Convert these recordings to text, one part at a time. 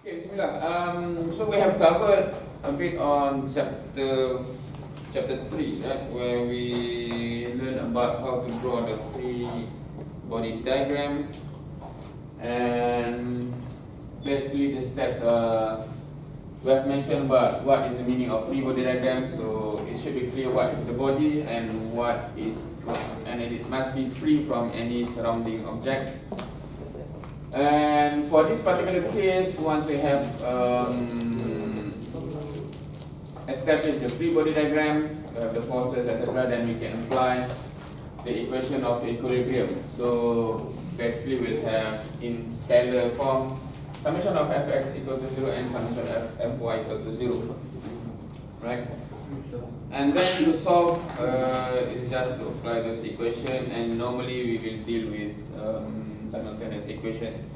Okay, Bismillah. So we have covered a bit on chapter 3, right, where we learn about how to draw the free body diagram, and basically the steps we have mentioned about what is the meaning of free body diagram. So it should be clear what is the body and it must be free from any surrounding object. And for this particular case, once we have established the free body diagram, we have the forces, etc., then we can apply the equation of the equilibrium. So basically we'll have in scalar form summation of fx equal to 0 and summation of fy equal to 0. Right? And then to solve is just to apply this equation, and normally we will deal with simultaneous equation.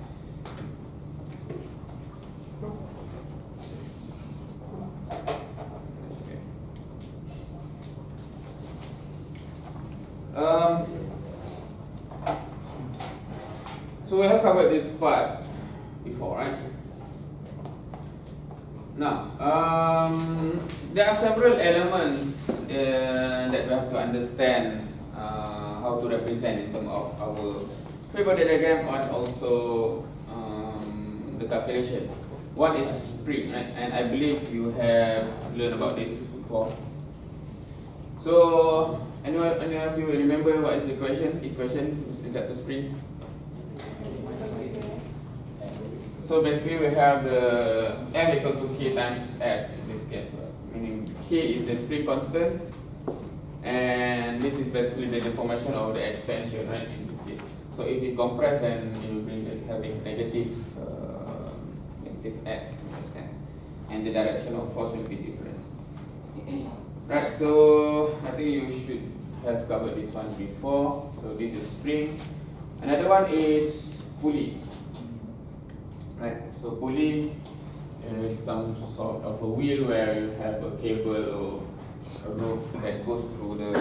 So we have covered this part before, right? Now, there are several elements that we have to understand how to represent in terms of our free body diagram and also the calculation. One is spring, right? And I believe you have learned about this before. So, any of you remember what is the equation with regard to spring? So basically we have the F equal to K times S in this case, meaning K is the spring constant, and this is basically the deformation of the extension, right, in this case. So if you compress, then you will be having negative S in that sense, and the direction of force will be different. Right, so I think you should have covered this one before. So this is spring. Another one is pulley. Right, so pulley is some sort of a wheel where you have a cable or a rope that goes through the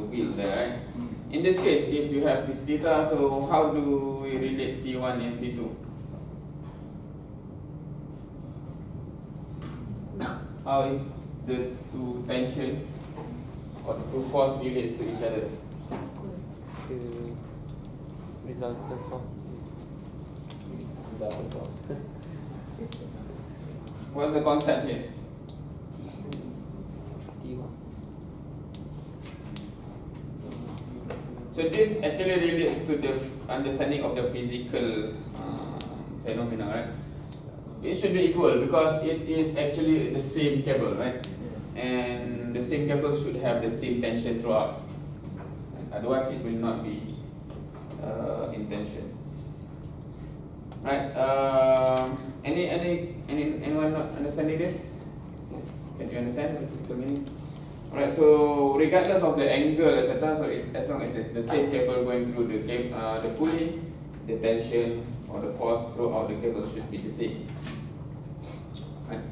wheel there, right? In this case, if you have this theta, so how do we relate T1 and T2? How is the two tension or the two force relates to each other? The resultant force. What's the concept here? T1. So this actually relates to the understanding of the physical phenomena, right? It should be equal because it is actually the same cable, right? And the same cable should have the same tension throughout. Otherwise, it will not be in tension. Right? Anyone not understanding this? Can you understand the physical meaning? Alright. So regardless of the angle, etc., so it's, as long as it's the same cable going through the pulley, the tension or the force throughout the cable should be the same. Right?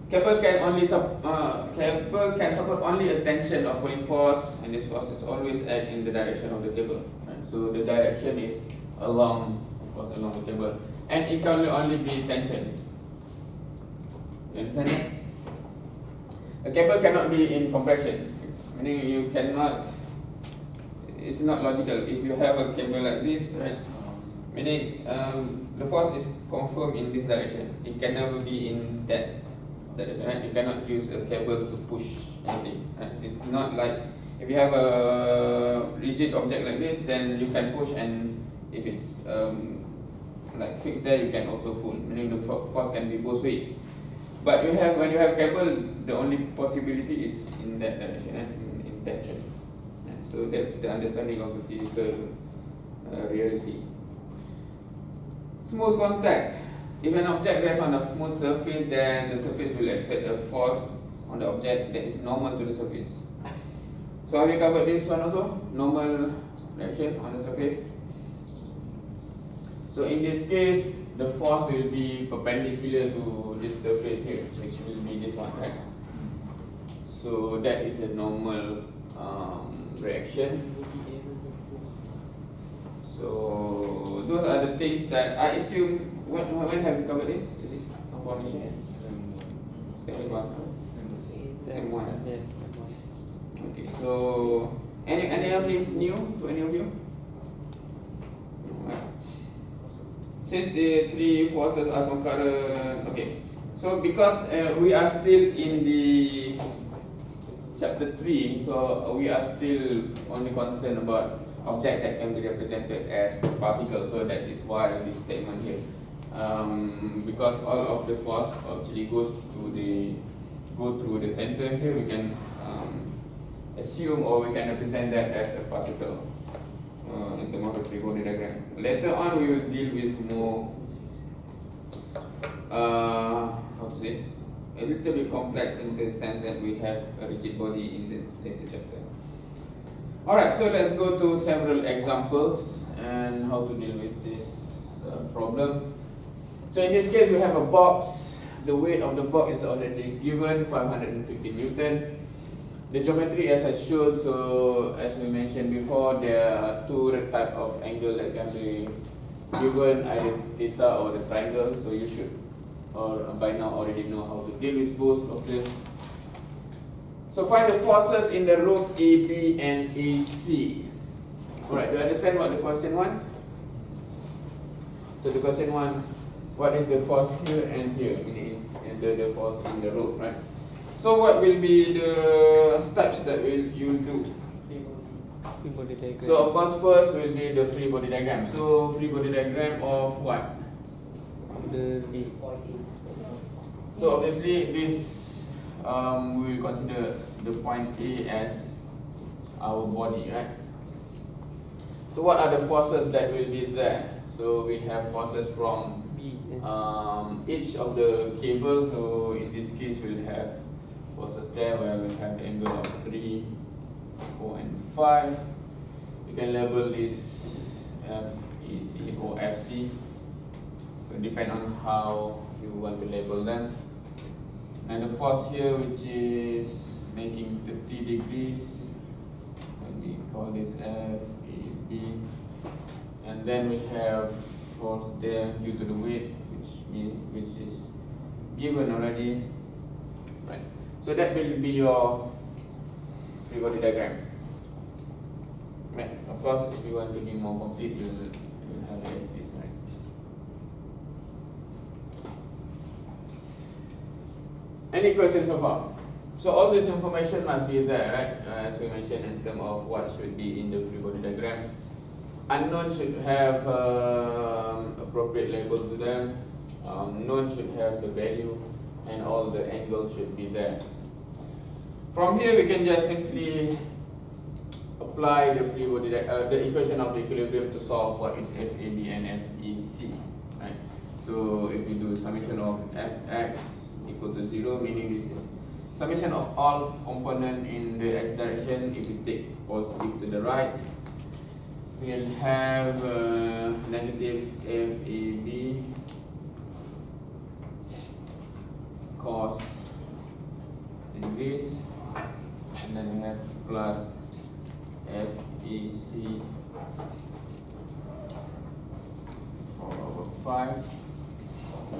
Cable can support only a tension or pulling force, and this force is always act in the direction of the cable. Right? So the direction is along the cable, and it can only be tension. You understand that? A cable cannot be in compression, meaning you cannot. It's not logical. If you have a cable like this, right? Meaning the force is confirmed in this direction. It can never be in that direction, right? You cannot use a cable to push anything. Right? It's not like if you have a rigid object like this, then you can push, and if it's like fixed there, you can also pull, meaning the force can be both ways. But when you have cable, the only possibility is in that direction, in tension. So that's the understanding of the physical reality. Smooth contact. If an object rests on a smooth surface, then the surface will exert a force on the object that is normal to the surface. So have you covered this one also? Normal reaction on the surface. So in this case, the force will be perpendicular to this surface here, which will be this one, right? So that is a normal reaction. So those are the things that I assume when have you covered this? Is it conformation? Step 1. Step 1. Yes, step 1. Okay, so any of this new to any of you? Right. Since the three forces are concurrent, okay. So because we are still in the chapter 3, so we are still only concerned about object that can be represented as particles. So that is why this statement here. Because all of the force actually go through the center here, we can assume or we can represent that as a particle in terms of the free body diagram. Later on, we will deal with more how to say, a little bit complex in the sense that we have a rigid body in the later chapter. Alright, so let's go to several examples and how to deal with these problems. So in this case, we have a box. The weight of the box is already given, 550 Newton. The geometry as I showed, so as we mentioned before, there are two types of angle that can be given, either theta or the triangle. So you should by now already know how to deal with both of this. So find the forces in the rope AB and AC. Alright, do you understand what the question wants? So the question wants, what is the force here and here, and the force in the rope, right? So what will be the steps that you do? Free body diagram. So of course first will be the free body diagram. So free body diagram of what? The V. So obviously this we will consider the point A as our body, right? So what are the forces that will be there? So we have forces from B. each of the cables. So in this case we'll have forces there where we have the angle of 3, 4 and 5. You can label this FEC or FC. So it depends on how you want to label them. And the force here, which is making 30 degrees, and we call this FEB. And then we have force there due to the weight, which is given already, right? So that will be your free body diagram. Right. Of course, if you want to be more complete, you'll have the axis, right? Any questions so far? So all this information must be there, right? As we mentioned in terms of what should be in the free body diagram. Unknown should have appropriate label to them. Known should have the value, and all the angles should be there. From here, we can just simply apply the free body the equation of equilibrium to solve what is FAB and FEC, right? So if we do summation of Fx equal to 0, meaning this is summation of all component in the x direction. If we take positive to the right, we'll have negative FAB cos degrees, and then we have plus FEC 4/5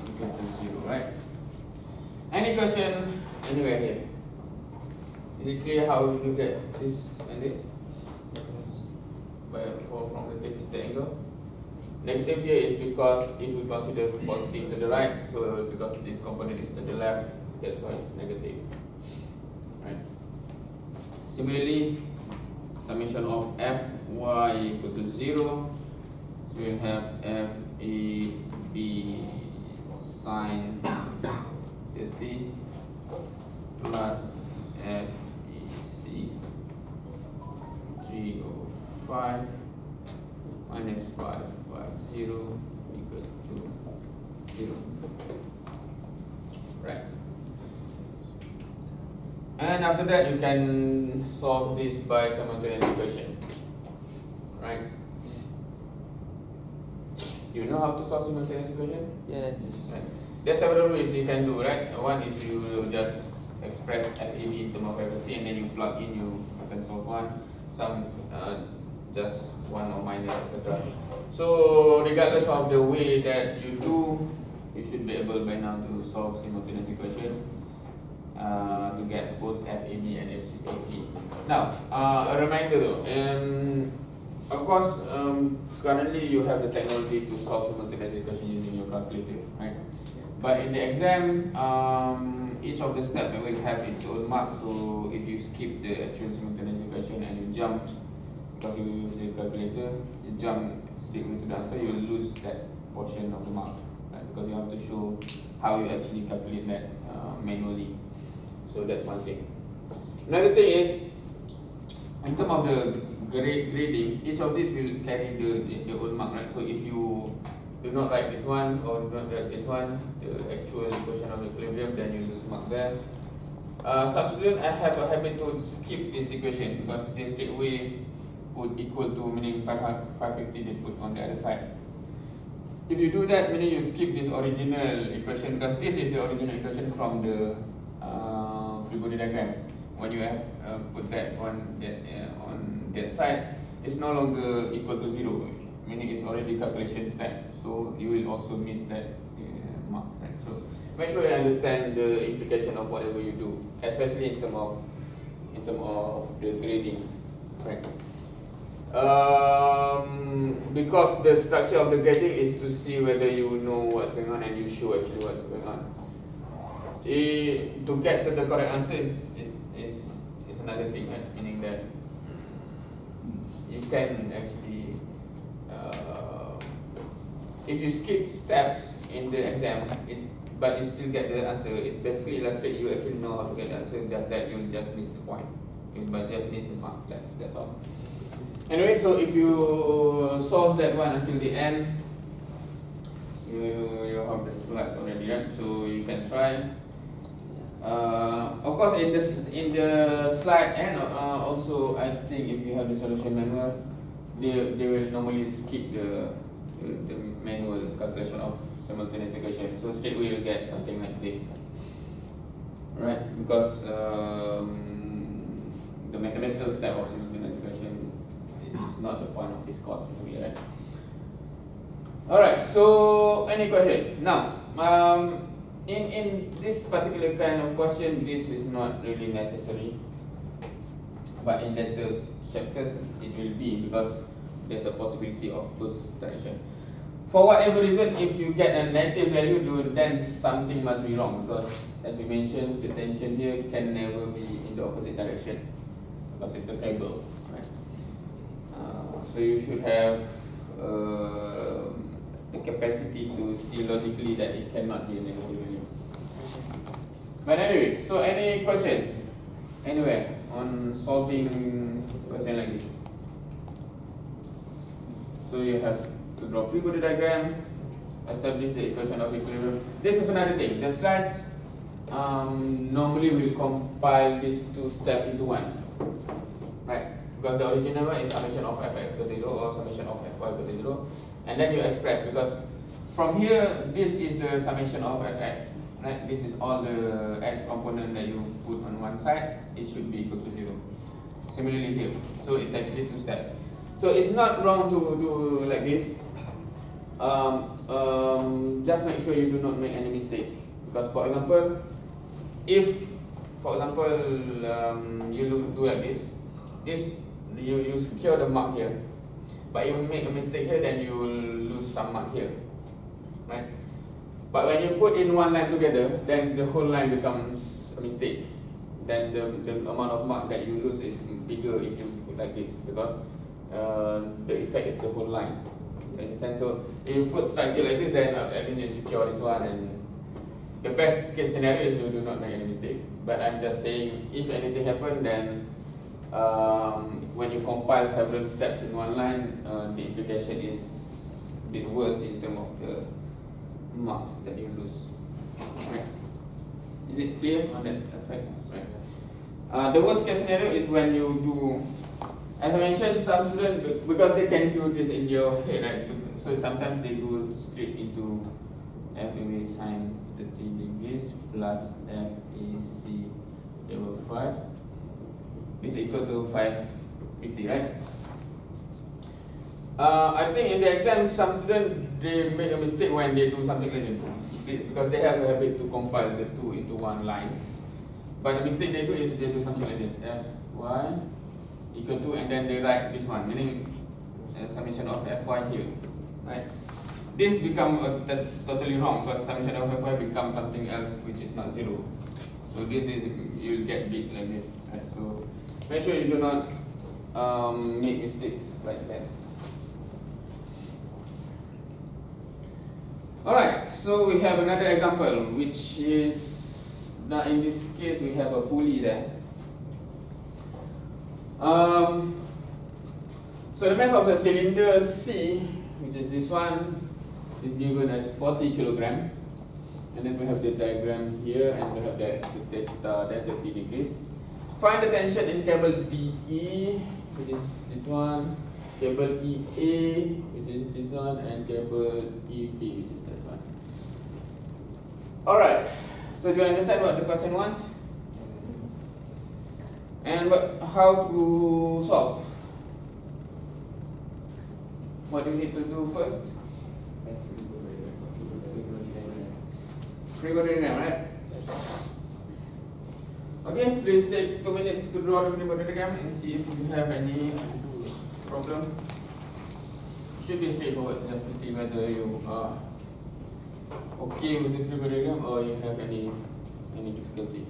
equal to 0, right? Any question anywhere here? Is it clear how we do that? This and this? From the theta angle. Negative here is because if we consider positive to the right, so because this component is to the left, that's why it's negative. Right. Similarly, summation of Fy equal to 0, so we have FAB sine 30 plus FEC 3/5 minus 5/50 equal to 0. Right. And after that, you can solve this by simultaneous equation. Right? You know how to solve simultaneous equation? Yes. Right. There are several ways you can do, right? One is you just express FAB in terms of FEC, and then you plug in, you can solve one. Some just 1 or minus, etc. So regardless of the way that you do, you should be able by now to solve simultaneous equation to get both FAB and FAC. Now, a reminder though, of course, currently you have the technology to solve simultaneous equation using your calculator, right? But in the exam, each of the steps will have its own mark. So if you skip the actual simultaneous equation and you jump, because you use the calculator, you jump straight into the answer, you will lose that portion of the mark, right? Because you have to show how you actually calculate that manually. So that's one thing. Another thing is, in terms of the grading, each of these will carry the own mark, right? So if you do not write this one or do not write this one, the actual equation of equilibrium, then you lose mark there. Some students have a habit to skip this equation because they straight away would equal to, meaning 550 they put on the other side. If you do that, meaning you skip this original equation, because this is the original equation from the free body diagram. When you have put that on that side, it's no longer equal to 0, meaning it's already calculation step. So you will also miss that marks, right? So make sure you understand the implication of whatever you do, especially in terms of the grading, right? Because the structure of the grading is to see whether you know what's going on and you show actually what's going on. To get to the correct answer is another thing, right? Meaning that you can actually, if you skip steps in the exam, but you still get the answer, it basically illustrates you actually know how to get the answer, just that you'll just miss the point. But just miss the marks, that's all. Anyway, so if you solve that one until the end, you have the slides already, right? So you can try. Of course, in the slide and also I think if you have the solution manual, they will normally skip the manual calculation of simultaneous equation. So straight away you get something like this, right? Because the mathematical step of simultaneous equation is not the point of this course, maybe, right? Alright, so any question? Now, in this particular kind of question, this is not really necessary, but in later chapters it will be, because there's a possibility of those direction. For whatever reason, if you get a negative value, then something must be wrong, because as we mentioned, the tension here can never be in the opposite direction, because it's a cable, right? So you should have the capacity to see logically that it cannot be a negative value. But anyway, so any question anywhere on solving question like this? So you have to draw free body diagram, establish the equation of equilibrium. This is another thing. The slides normally will compile these two steps into one, right? Because the original one is summation of fx equal to 0 or summation of fy equal to 0, and then you express, because from here this is the summation of fx, right? This is all the x component that you put on one side, it should be equal to 0. Similarly here, so it's actually two steps. So it's not wrong to do like this. Just make sure you do not make any mistake, because for example, if you do like this, you secure the mark here, but if you make a mistake here, then you will lose some mark here, right? But when you put in one line together, then the whole line becomes a mistake. Then the amount of marks that you lose is bigger if you put like this, because the effect is the whole line. You understand? So if you put structure like this, then at least you secure this one, and the best case scenario is you do not make any mistakes. But I'm just saying, if anything happens, then when you compile several steps in one line, the implication is a bit worse in terms of the marks that you lose. Right. Is it clear on that aspect? Right. The worst case scenario is when you do, as I mentioned, some students, because they can do this in your head, right? So sometimes they go straight into FAB sine 30 degrees plus FAC over 5 is equal to 550, right? I think in the exam, some students they make a mistake when they do something like this because they have a habit to compile the two into one line. But the mistake they do is they do something like this: Fy equal to, and then they write this one, meaning summation of Fy here, right? This become totally wrong because summation of Fy becomes something else which is not 0. So this is, you'll get bit like this, right? So make sure you do not make mistakes like that. Alright, so we have another example, which is, now in this case we have a pulley there. So the mass of the cylinder C, which is this one, is given as 40 kilogram. And then we have the diagram here, and we have the theta 30 degrees. Find the tension in cable DE, which is this one, cable EA, which is this one, and cable EP, which is this one. Alright, so do you understand what the question wants? And how to solve? What do you need to do first? Free body diagram, right? Okay, please take 2 minutes to draw the free body diagram and see if you have any problem. Should be straightforward, just to see whether you are okay with the free body diagram or you have any difficulty.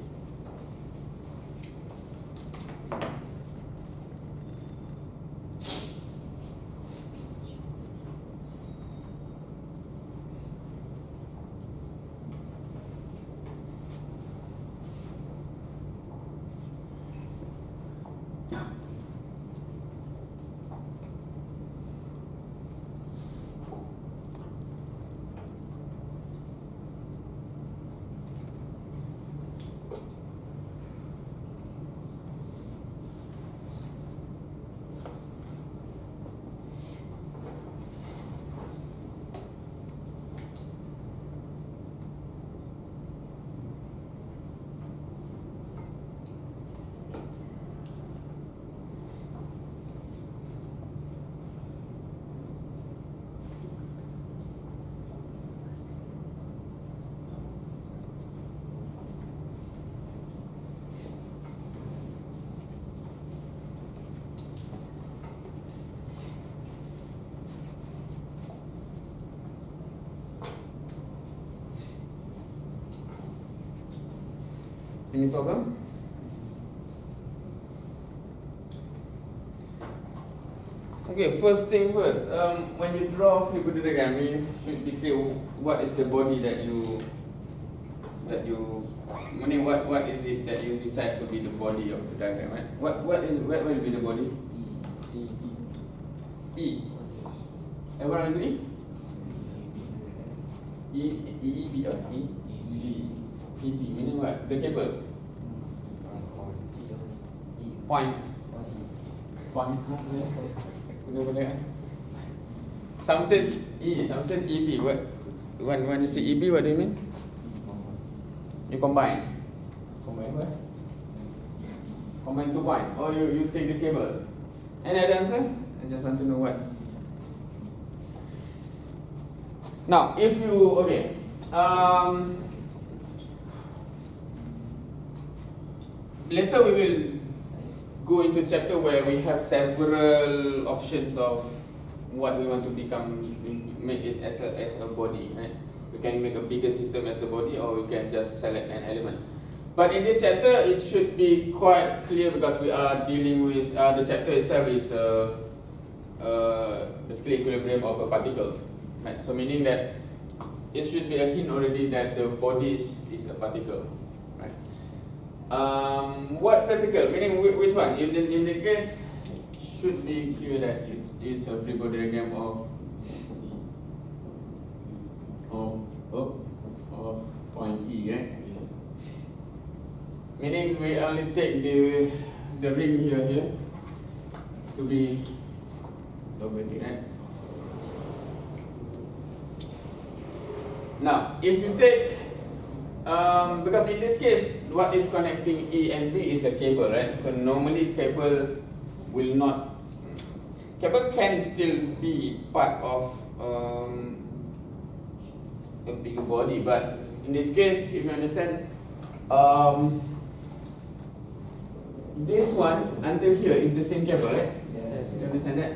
Any problem? Okay, first thing first. When you draw free body diagram, you should be clear what is the body that you meaning what is it that you decide to be the body of the diagram, right? What will be the body? E. Everyone agree? E meaning what? The cable. Point. Some says E, some says EB. What? When you say EB, what do you mean? You combine. Combine what? Combine 2 points. Or you take the cable. Any other answer? I just want to know what. Now, if you okay. Later we will go into chapter where we have several options of what we want to become, make it as a body, right? We can make a bigger system as the body, or we can just select an element. But in this chapter, it should be quite clear because we are dealing with the chapter itself is basically equilibrium of a particle, right? So meaning that it should be a hint already that the body is a particle, right? What particle? Meaning which one? In the case, it should be clear that it is a free body diagram of point E, right? Meaning we only take the ring here to be located, right? Now, if you take because in this case, what is connecting E and B is a cable, right? So normally cable will not cable can still be part of a bigger body, but in this case, if you understand, this one until here is the same cable, right? Yes. You understand that?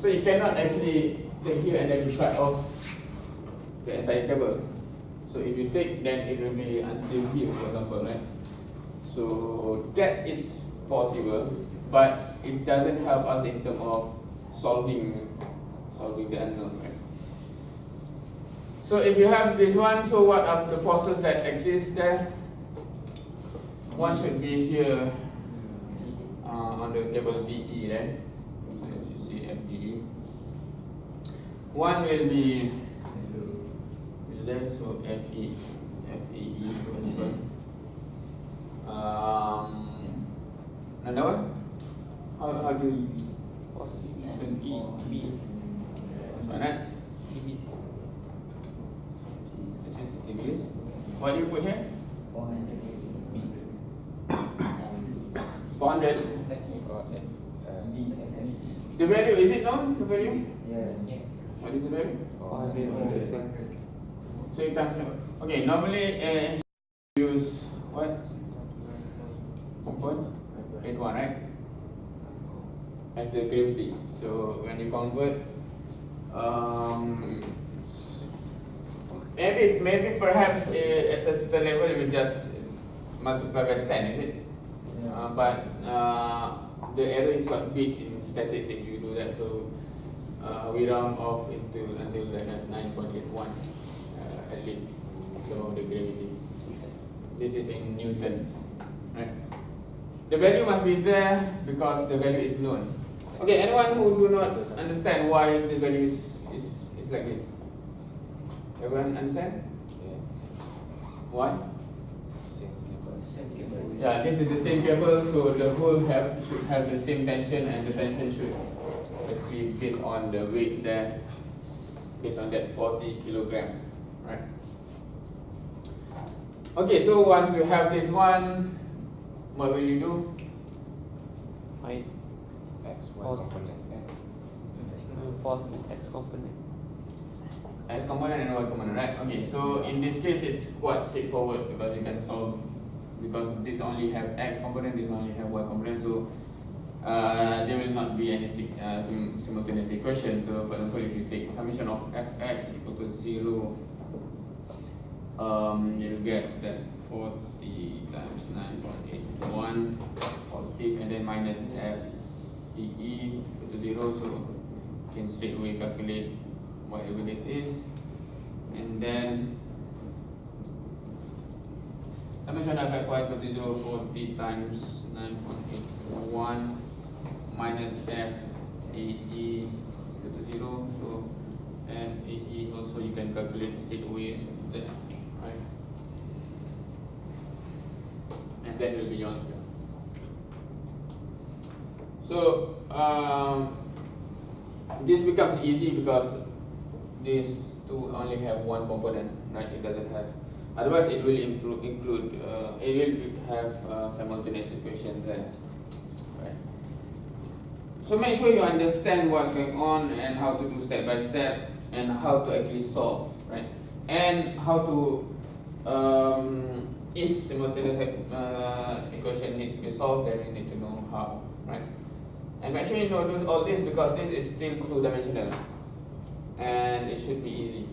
So you cannot actually take here and then you cut off the entire cable. So if you take, then it will be until here, for example, right? So that is possible, but it doesn't help us in terms of solving the unknown, right? So if you have this one, so what are the forces that exist there? One should be here on the cable DE, right? So as you see FDE. One will be there, so FE, FEE, for example. Another one? How do you Pos E, B. this one, right? TBC. This is the TBS. What do you put here? 400 B. 400. Or F. B. The value, is it known? The value? Yeah. What is the value? 400. So you times number. Okay, normally use what? 1.81, right? As the gravity. So when you convert, maybe perhaps at a certain level you will just multiply by 10, is it? But the error is quite big in statics if you do that. So we round off until like 9.81 at least. So the gravity. This is in Newton, right? The value must be there because the value is known. Okay, anyone who do not understand why is the value is like this? Everyone understand? Why? Yeah, this is the same cable, so the whole should have the same tension, and the tension should basically based on the weight there, based on that 40 kilogram, right? Okay, so once you have this one, what will you do? Find Force. force X component. X component and Y component, right? Okay, so in this case it's quite straightforward because you can solve, because this only have X component, this only have Y component, so there will not be any simultaneous equation. So for example, if you take summation of fx equal to 0, you'll get that 40 times 9.81 positive, and then minus FDE equal to 0, so you can straight away calculate whatever that is, and then summation of fy equal to 0, 40 times 9.81 minus FAE equal to 0, so FAE also you can calculate straight away there, right? And that will be your answer. So this becomes easy because these two only have one component, right? It doesn't have. Otherwise, it will include. It will have simultaneous equation there, right? So make sure you understand what's going on and how to do step by step and how to actually solve, right? And how to if simultaneous equation need to be solved, then you need to know how, right? And make sure you know all this because this is still two-dimensional, and it should be easy.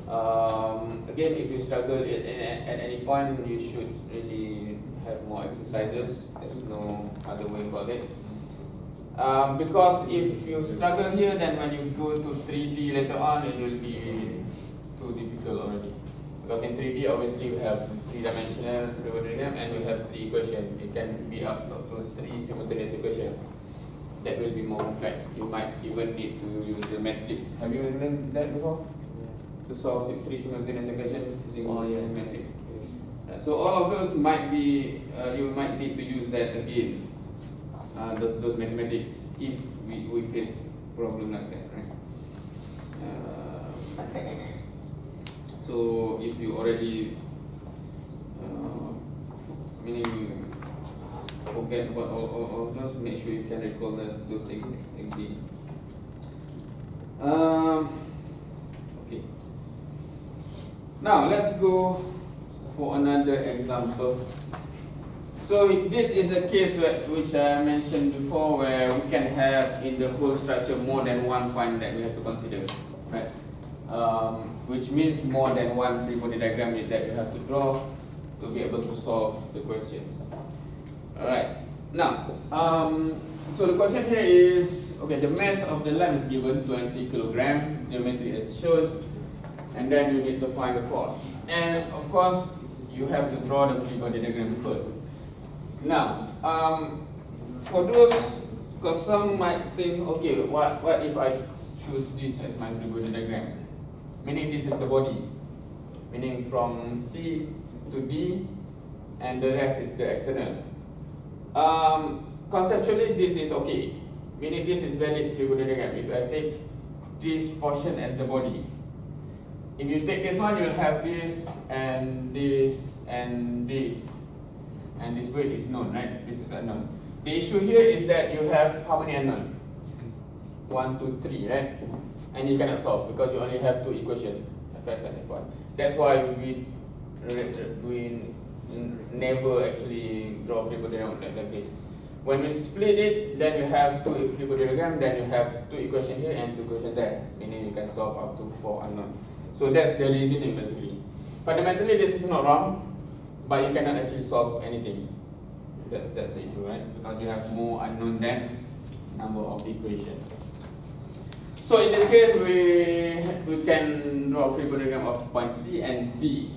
Again, if you struggle at any point, you should really have more exercises. There's no other way about it. Because if you struggle here, then when you go to 3D later on, it will be too difficult already. Because in 3D, obviously, we have three-dimensional equilibrium and we have three equations. It can be up to three simultaneous equations. That will be more complex. You might even need to use the matrix. Have you learned that before? To solve three simultaneous equations using matrix. So all of those might be, you might need to use that again, those mathematics, if we face problem like that, right? So if you already, meaning forget about all of those, make sure you can recall those things again. Okay. Now let's go for another example. So this is a case which I mentioned before, where we can have in the whole structure more than one point that we have to consider, right? Which means more than one free body diagram that you have to draw to be able to solve the question. Alright. Now, so the question here is, okay, the mass of the lamp is given 20 kilogram, geometry is shown, and then you need to find the force. And of course, you have to draw the free body diagram first. Now, for those, because some might think, okay, what if I choose this as my free body diagram? Meaning this is the body, meaning from C to D, and the rest is the external. Conceptually, this is okay, meaning this is valid free body diagram. If I take this portion as the body, if you take this one, you'll have this and this and this. And this weight is known, right? This is unknown. The issue here is that you have how many unknown? 1, 2, 3, right? And you cannot solve because you only have two equations, fx and fy. That's why we never actually draw free body diagram like this. When we split it, then you have two free body diagram, then you have two equations here and two equations there, meaning you can solve up to 4 unknown. So that's the reasoning basically. Fundamentally, this is not wrong, but you cannot actually solve anything. That's the issue, right? Because you have more unknown than number of equations. So in this case, we can draw a free body diagram of point C and D.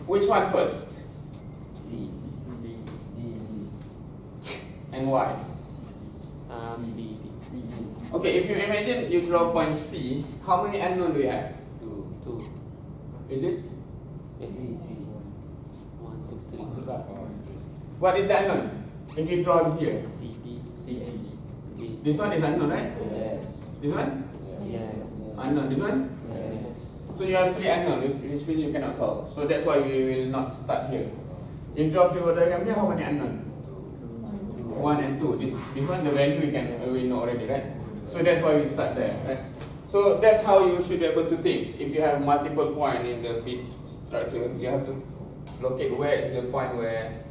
Which one first? C, D, D, And why? B. Okay, if you imagine you draw point C, how many unknown do you have? 2. Is it? 1, 2, 3. What is the unknown? If you draw here, C, D. C, A, D. this one is unknown, right? Yes. This one? Yes. Unknown. This one? Yes. So you have 3 unknown, which means you cannot solve. So that's why we will not start here. In draw free body diagram here, how many unknown? 1 and 2. This one, the value we know already, right? So that's why we start there, right? So that's how you should be able to think. If you have multiple points in the big structure, you have to locate where is the point where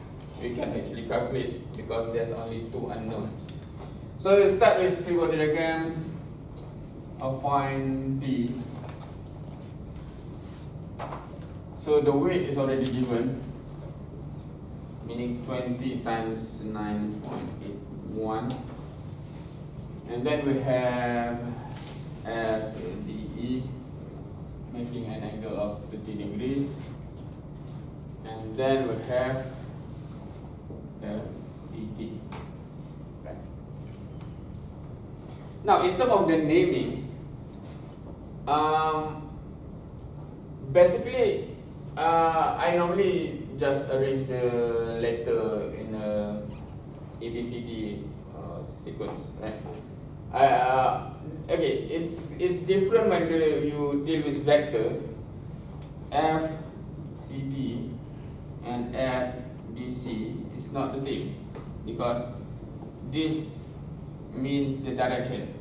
we can actually calculate, because there's only 2 unknowns. So we'll start with free body diagram of point D. So the weight is already given, meaning 20 times 9.81. And then we have FDE, making an angle of 30 degrees. And then we have FCT. Right. Now, in terms of the naming, basically, I normally just arrange the letter in a ABCD sequence, right? Okay, it's different when you deal with vector. F, C, D, and F, D, C is not the same, because this means the direction.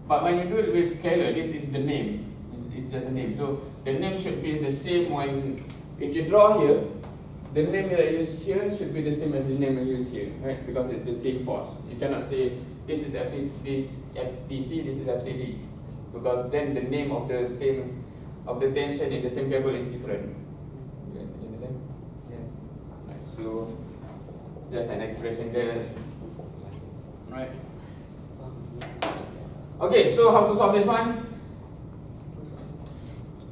But when you do it with scalar, this is the name. It's just a name. So the name should be the same when, if you draw here, the name that I use here should be the same as the name I use here, right? Because it's the same force. You cannot say this is FDC, this is FCD, because then the name of the tension in the same cable is different. You understand? Yeah. Right. So just an expression there, right? Okay, so how to solve this one?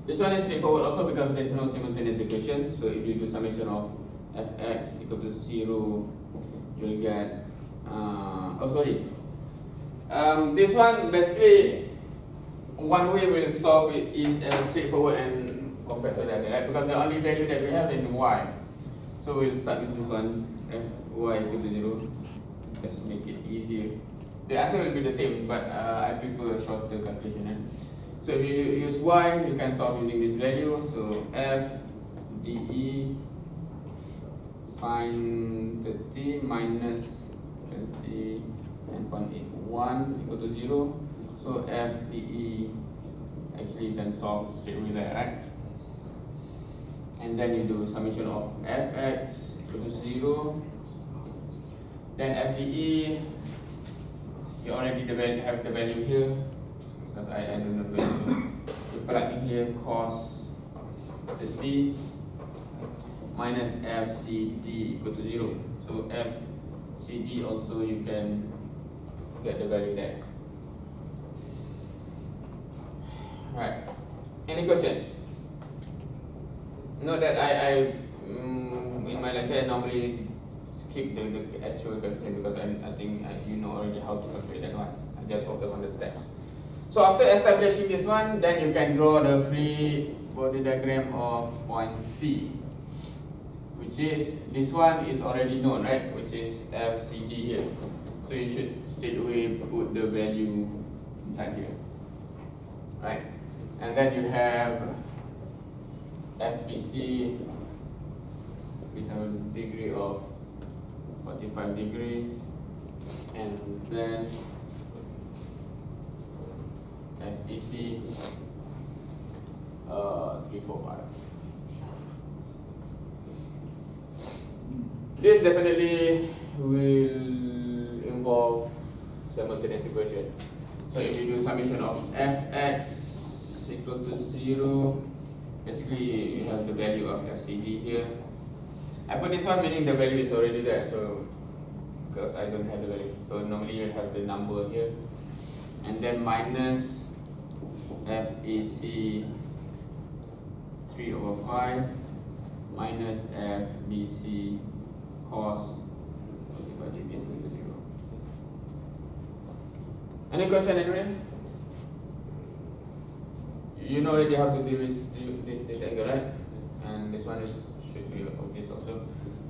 This one is straightforward also because there's no simultaneous equation. So if you do summation of fx equal to 0, you'll get this one basically one way we'll solve it is straightforward and compared to the other, right? Because the only value that we have is y. So we'll start with this one, fy equal to 0, just to make it easier. The answer will be the same, but I prefer a shorter calculation. Right? So if you use y, you can solve using this value. So f dE sine 30 minus 29.81 1 equal to 0. So FDE actually you can solve straight away there, right? And then you do summation of fx equal to 0. Then FDE, you already have the value here because I don't know the value. You plug in here cos 30 minus FCD equal to 0. So FCD also you can get the value there. Right. Any question? Note that I in my lecture I normally skip the actual calculation because I think you know already how to calculate that one. I just focus on the steps. So after establishing this one, then you can draw the free body diagram of point C, which is this one is already known, right? Which is FCD here. So you should straight away put the value inside here, right? And then you have FPC with a degree of 45 degrees, and then FPC 345. This definitely will involve simultaneous equation. So if you do summation of fx equal to 0, basically you have the value of FCD here. I put this one meaning the value is already there, so because I don't have the value. So normally you have the number here, and then minus FAC 3/5 minus FBC cos 45 degrees equal to 0. Any question, anyway? You know already how to deal with this angle, right? And this one should be obvious also.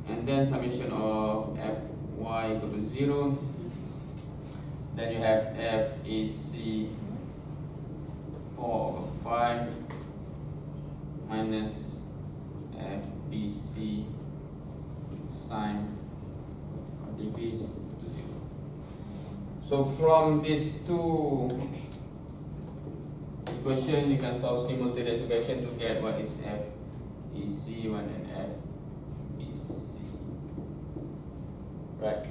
And then summation of Fy equal to 0. Then you have FAC 4/5 minus FBC sine 45 degrees to 0. So from these two equations, you can solve simultaneous equation to get what is FEC1 and FBC. Right.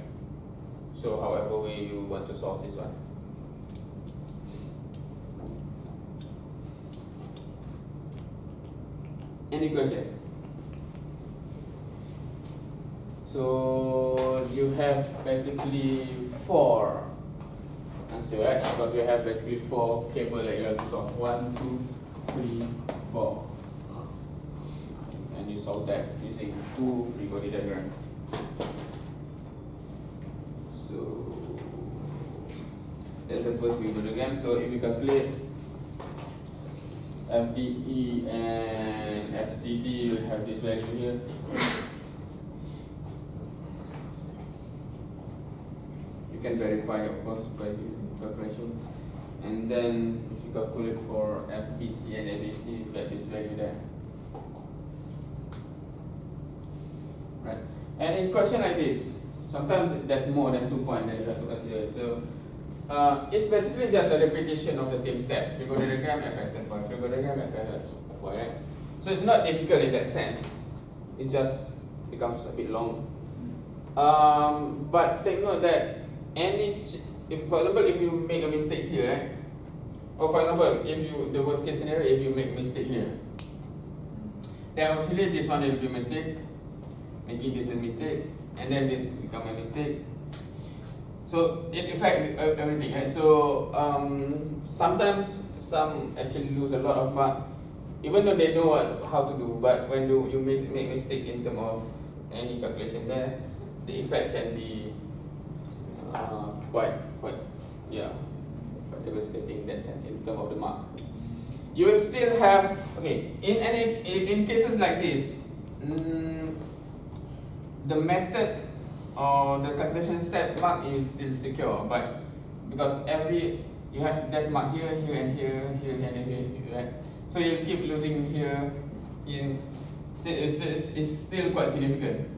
So however way you want to solve this one. Any question? So you have basically 4 answers, right? Because you have basically 4 cables that you have to solve. 1, 2, 3, 4. And you solve that using 2 free body diagrams. So that's the first free body diagram. So if you calculate FDE and FCD, you will have this value here. You can verify, of course, by using calculation. And then if you calculate for FBC and FAC, you get this value there. Right. And in question like this, sometimes there's more than 2 points that you have to consider. So it's basically just a repetition of the same step. Free body diagram, Fx and Fy, free body diagram, Fx and Fy, right? So it's not difficult in that sense. It just becomes a bit long. But take note that if for example if you make a mistake here, right? Or for example, if you the worst case scenario, if you make a mistake here, then obviously this one will be a mistake, making this a mistake, and then this become a mistake. So it affects everything, right? So sometimes some actually lose a lot of mark, even though they know how to do. But when you make mistake in terms of any calculation there, the effect can be quite devastating in that sense in terms of the mark. You will still have in cases like this, the method or the calculation step mark is still secure, but because you have there's mark here, and here, right? So you keep losing here. It's still quite significant.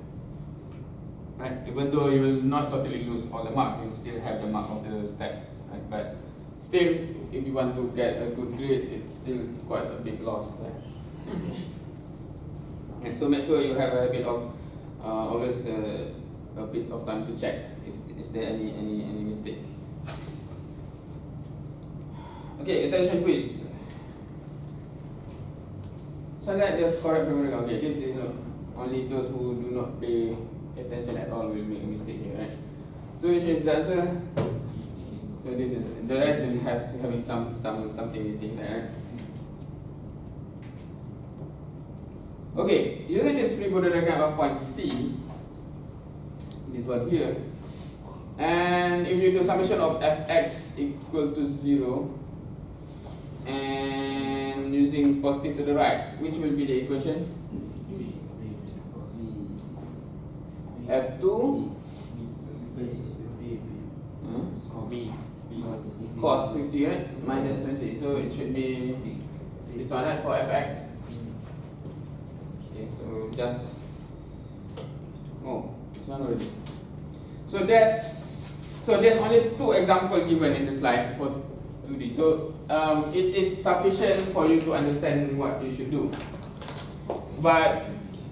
right? Even though you will not totally lose all the marks, you still have the mark of the steps, right? But still, if you want to get a good grade, it's still quite a big loss there. And so make sure you have a bit of always a bit of time to check if is there any mistake. Okay, attention quiz. Select the correct primary. Okay, this is only those who do not pay attention at all will make a mistake here, right? So which is the answer? So this is the rest is having something missing there. Okay, using this free body diagram of point C, this one here, and if you do summation of fx equal to 0 and using positive to the right, which will be the equation? F2 B. cos 50, right? Minus 20. So it should be this one, right, for fx. Okay, so just this one already. So there's only 2 examples given in the slide for 2D. So it is sufficient for you to understand what you should do, but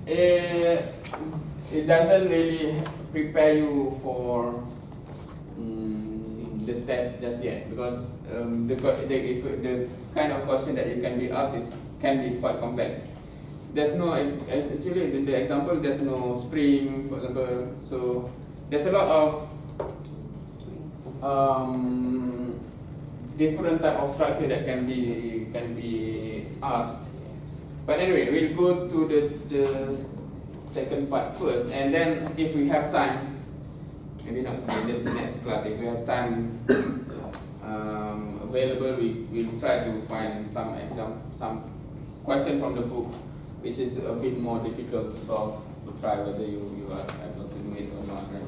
it doesn't really prepare you for the test just yet, because the kind of question that you can be asked can be quite complex. There's no actually in the example there's no spring, for example. So there's a lot of different type of structure that can be asked. But anyway, we'll go to the second part first, and then if we have time, maybe not in the next class, if we have time available, we'll try to find some question from the book which is a bit more difficult to solve, to try whether you are able to do it or not, right?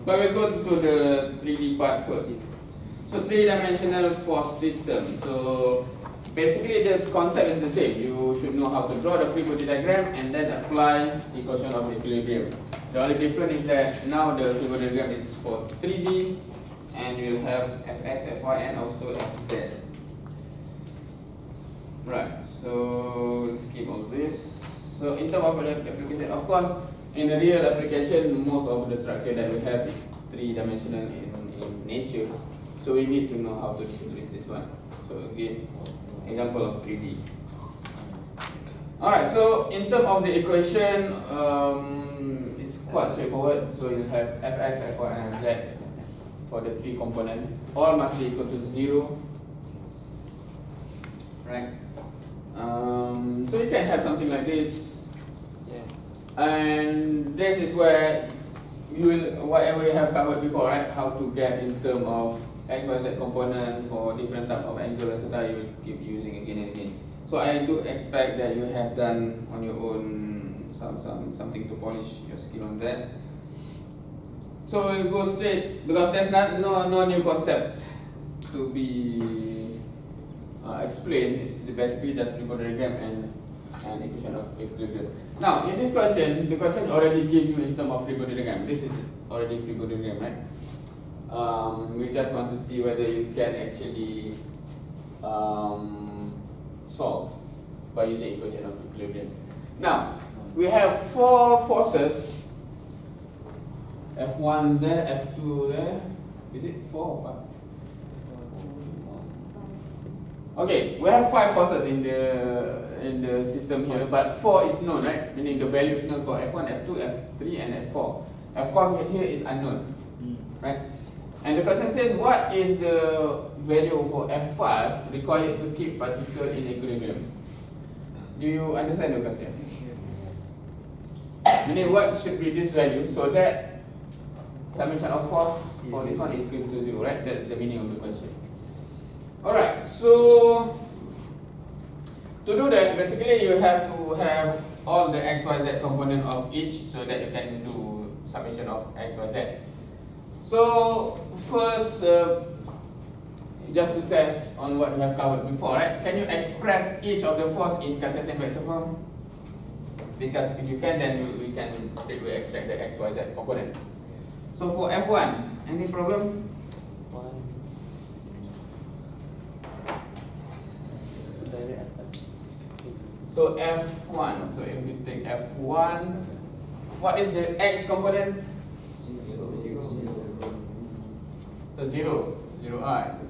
But we'll go to the 3D part first. So 3-dimensional force system. So basically the concept is the same. You should know how to draw the free body diagram and then apply the equation of equilibrium. The only difference is that now the free body diagram is for 3D, and you'll have fx, fy, and also fz. Right, so skip all this. So in terms of application, of course, in the real application, most of the structure that we have is 3-dimensional in nature. So we need to know how to introduce this one. So again, example of 3D. Alright, so in terms of the equation, it's quite straightforward. So you have fx, fy, and z for the 3 components. All must be equal to 0. Right? So you can have something like this. Yes. And this is where you will, whatever you have covered before, right? How to get in terms of x, y, z component for different type of angle, etc. You will keep using again and again. So I do expect that you have done on your own something to polish your skill on that. So we'll go straight, because there's no new concept to be explained. It's basically just free body diagram and equation of equilibrium. Now in this question, the question already gives you in terms of free body diagram. This is already free body diagram, right? We just want to see whether you can actually solve by using equation of equilibrium. Now we have 4 forces. F1 there, F2 there. Is it 4 or 5? Okay, we have 5 forces in the system here, but 4 is known, right? Meaning the value is known for F1, F2, F3, and F4. F4 here is unknown, right? And the question says, what is the value for F5 required to keep particle in equilibrium? Do you understand the question? Meaning what should be this value so that summation of force for this one is equal to 0, right? That's the meaning of the question. Alright, so to do that, basically you have to have all the x, y, z component of each so that you can do summation of x, y, z. So first, just to test on what we have covered before, right? Can you express each of the force in Cartesian vector form? Because if you can, then we can straight away extract the XYZ component. So for F1, any problem? One. Direct atas. So F1, so if we take F1, what is the X component? So 0, 0i.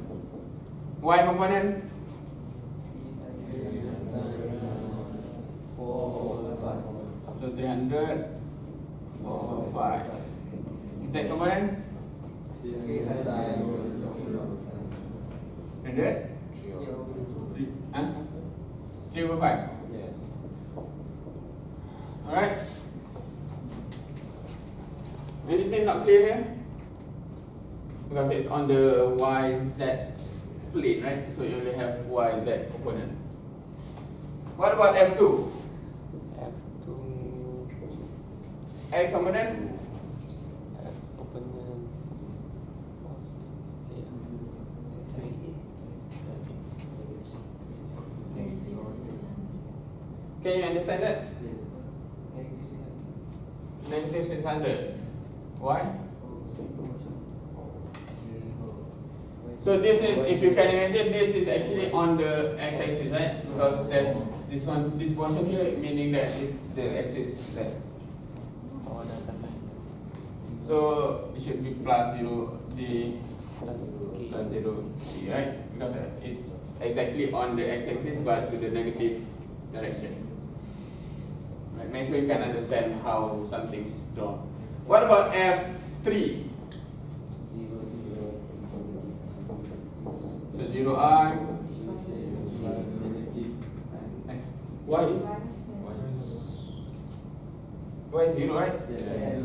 Y component? 4, 5. So 300 over 5. Z component? 100? Huh? 3 over 5. Yes. Alright? Anything not clear here? Because it's on the YZ plane, right? So you only have YZ component. What about F2? F2. X component? X component. 4, 6, 8, 3. Can you understand that? Negative 600. Why? So this is, if you can imagine, this is actually on the x-axis, right? Because there's this portion here, meaning that it's the axis there. Oh, dah tak. So it should be plus 0 d Plus K. plus 0 d, right? Because it's exactly on the x-axis but to the negative direction. Right? Make sure you can understand how something is drawn. What about F3? So 0i. Why is 0, right? Yes.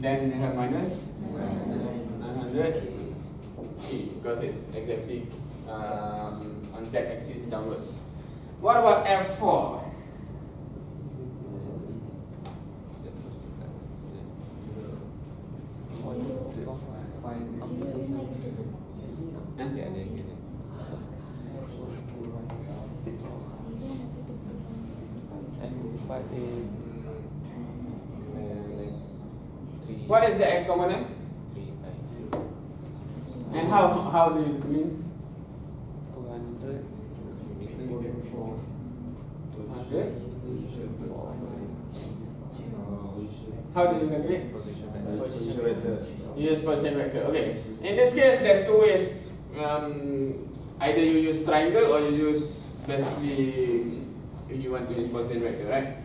Then you have minus 900 because it's exactly on z-axis downwards. What about F4? And 5 is What is the x component? 3 times And how do you mean 200. 200? How do you calculate? Use position vector. Okay. In this case, there's two ways. Either you use triangle or you use basically if you want to use position vector, right?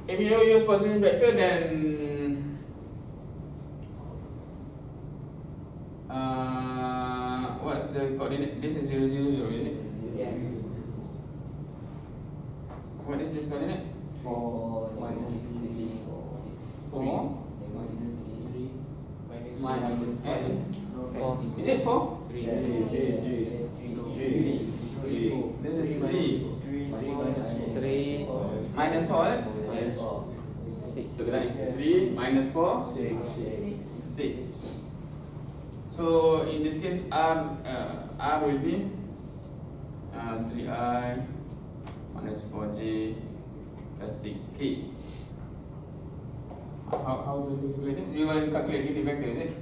If you use position vector, then what's the coordinate? This is 0, 0, 0, isn't it? Yes. What is this coordinate? 4 minus 4 minus L. Is it 4? 3. This is 3 3 minus 4, right? minus 6. So 3 minus 4, 6. So in this case, R will be 3i minus 4j plus 6k. How do you calculate it? You want to calculate unit vector, is it?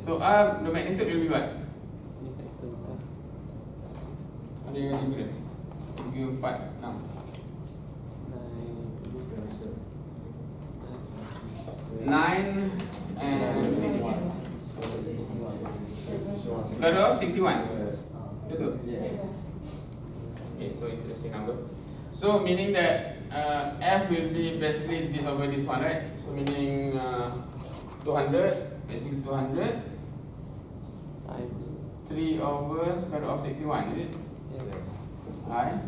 So R, the magnitude will be what? Ada yang juga 3, 4, 6 9 and 61. Square root of 61. Betul? Okay, so interesting number. So meaning that F will be basically this over this one, right? So meaning 200, basically 200 Times. 3 over square root of 61, is it? Yes. I.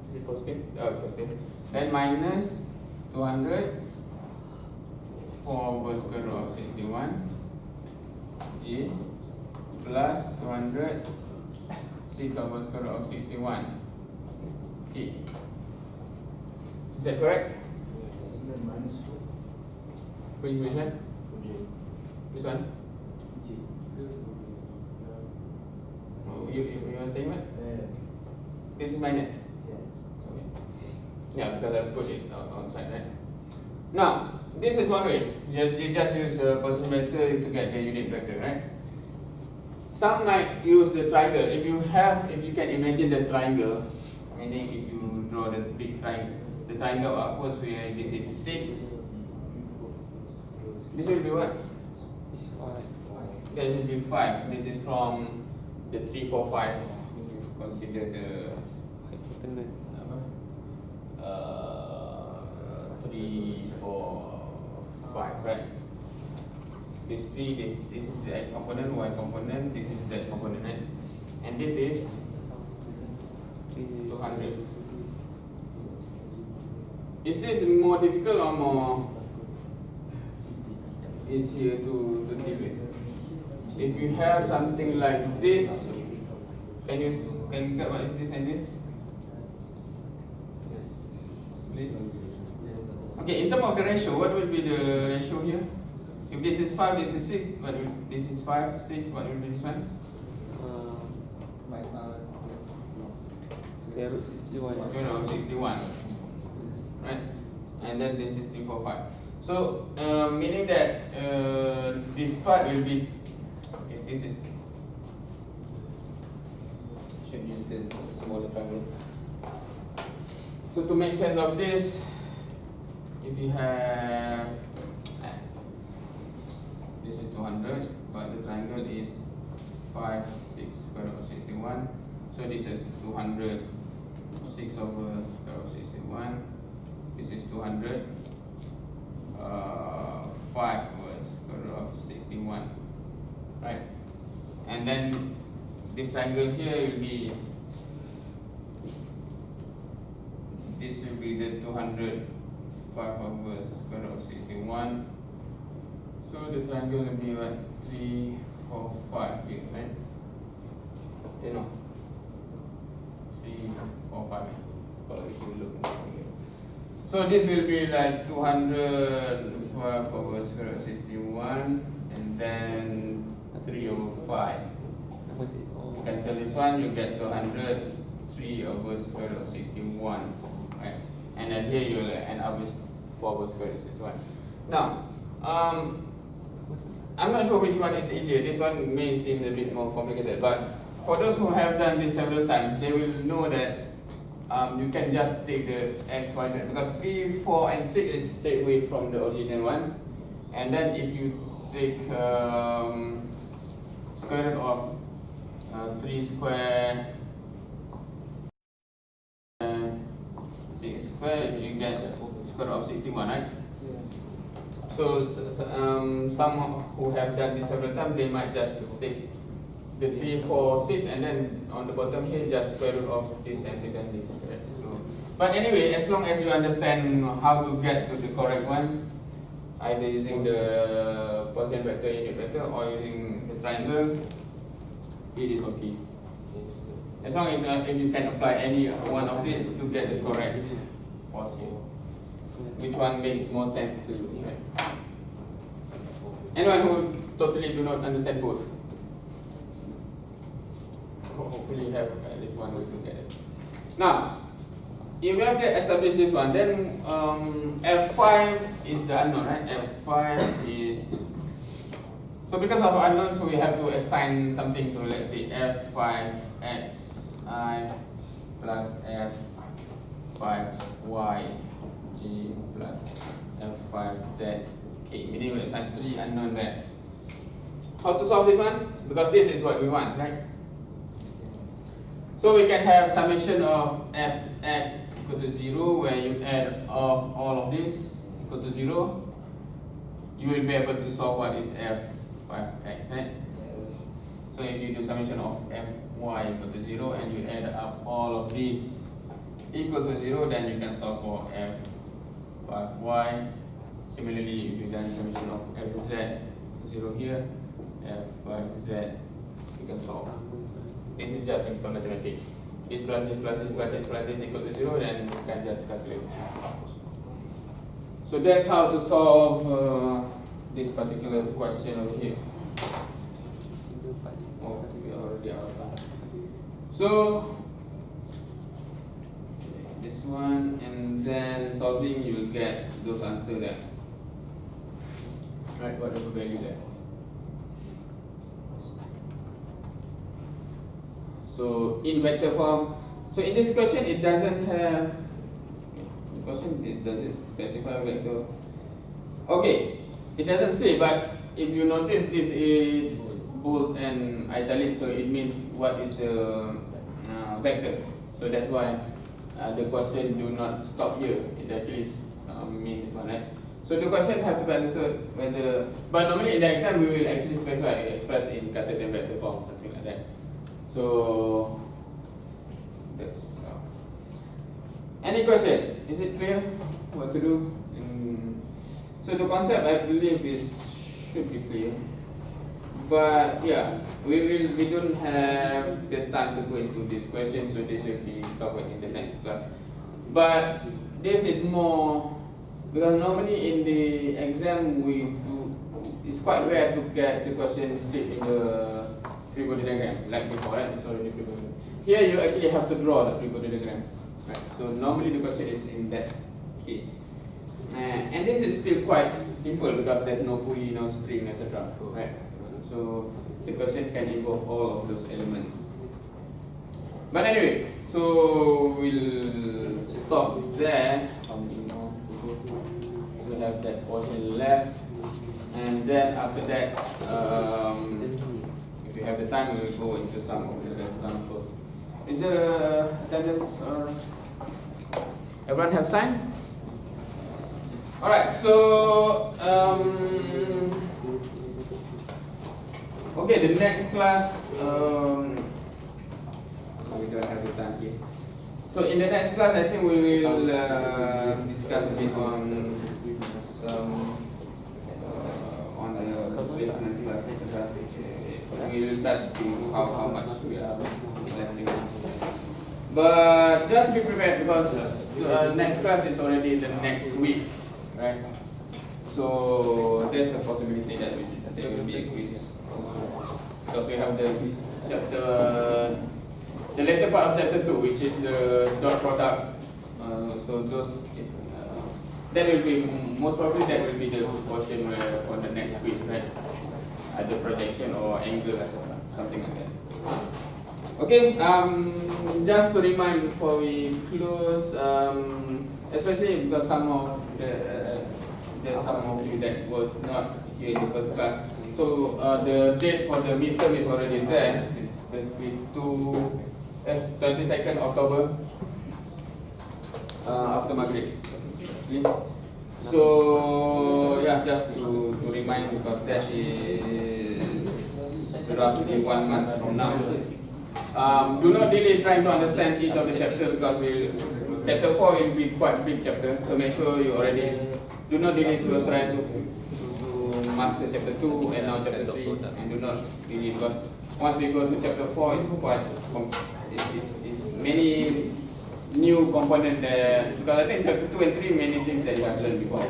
Is it positive? Positive. Then minus 200 4 over square root of 61 G plus 200 6 over square root of 61 T. Is that correct? Which one? This one? Oh, you are saying what? This is minus. So Yeah, because I put it outside, right? Now, this is one way. You just use a position vector to get the unit vector, right? Some might use the triangle. If you can imagine the triangle, meaning if you draw the big triangle, the triangle upwards where this is 6, this will be what? It's 5. That will be 5. This is from the 3, 4, 5. If you consider the Hypotenuse. 3, 4, 5, right? This 3, this is the x component, y component, this is z component, right? And this is 200. Is this more difficult or more easier to deal with? If you have something like this, can you get what is this and this? This. Okay, in terms of the ratio, what will be the ratio here? If this is 5, this is 6, what will, this is 5, 6, what will be this one? Square root 61. Square root of 61. Right? And then this is 3, 4, 5. So, meaning that this part will be, if this is, should use the smaller triangle. So to make sense of this, if you have, this is 200, but the triangle is 5, 6, square root of 61. So this is 200, 6 over square root of 61. This is 200, 5 over square root of 61. Right? And then this triangle here will be, this will be the 200, 5 over square root of 61. So the triangle will be what? 3, 4, 5 here, right? You know, 3, 4, 5. Kalau if you look here. So this will be like 205 over square root of 61, and then 3 over 5. Cancel this one, you get 200, 3 over square root of 61, right? And then here you will end up with 4 over square root of 61. Now, I'm not sure which one is easier. This one may seem a bit more complicated, but for those who have done this several times, they will know that you can just take the x, y, z, because 3, 4, and 6 is straight away from the original one. And then if you take square root of 3 square 6 square, you get square root of 61, right? So some who have done this several times, they might just take the 3, 4, 6, and then on the bottom here just square root of this and this and this. Right? So, but anyway, as long as you understand how to get to the correct one, either using the position vector, unit vector, or using the triangle, it is okay. As long as if you can apply any one of these to get the correct position. Which one makes more sense to you? Right? Anyone who totally do not understand both? Hopefully you have at least one way to get it. Now, if you have to establish this one, then F5 is the unknown, right? F5 is, so because of unknown, so we have to assign something. So let's say F5xi plus F5y g plus F5z k. Meaning we assign 3 unknown there. How to solve this one? Because this is what we want, right? So we can have summation of fx equal to 0, where you add of all of this equal to 0. You will be able to solve what is f5x, right? So if you do summation of fy equal to 0 and you add up all of these equal to 0, then you can solve for f5y. Similarly, if you done summation of fz 0 here, f5z, you can solve. This is just simple mathematics. This plus this plus this plus this plus this equal to 0, then you can just calculate. So that's how to solve this particular question over here. Oh, we already out. So this one. one, and then solving you will get those answers there. Right, whatever value there. So in vector form, so in this question it doesn't have, the question does it specify vector? Okay, it doesn't say, but if you notice this is bold and italic, so it means what is the vector. So that's why the question do not stop here. It actually means this one, right? So the question have to be understood whether, but normally in the exam we will actually specify express in Cartesian vector form, something like that. So that's any question? Is it clear what to do? So the concept I believe should be clear. But yeah, we don't have the time to go into this question, so this will be covered in the next class. But this is more because normally in the exam it's quite rare to get the question straight in the free body diagram like before, right? It's already free body. Here you actually have to draw the free body diagram, right? So normally the question is in that case. And this is still quite simple because there's no pulley, no spring, etc. Right? So the question can involve all of those elements. But anyway, so we'll stop there. So we have that portion left, and then after that, if we have the time, we will go into some of the examples. Is the attendance everyone have signed? Alright, so okay, the next class we don't have the time here. So in the next class, I think we will discuss a bit on some on the placement class. We will start to see how much we are left. But just be prepared because next class is already the next week. Right, so there's a possibility that there will be a quiz also because we have the chapter, the later part of chapter 2, which is the dot product. So those that will be most probably that will be the portion where for the next quiz, right? The projection or angle, etc., something like that. Okay, just to remind before we close, especially because some of there's some of you that was not here in the first class. So the date for the midterm is already there. It's basically 22nd October after Maghrib. So yeah, just to remind because that is roughly 1 month from now. Do not really try to understand each of the chapter because chapter 4 will be quite big chapter. So make sure you already do not really try to master chapter 2 and now chapter 3, and do not really because once we go to chapter 4, it's quite it's many new component there because I think chapter 2 and 3 many things that you have learned before.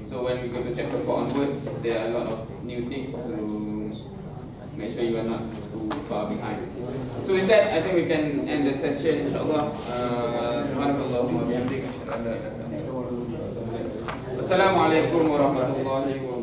So when we go to chapter 4 onwards, there are a lot of new things. So make sure you are not too far behind. So with that, I think we can end the session, insyaAllah. Assalamualaikum warahmatullahi wabarakatuh.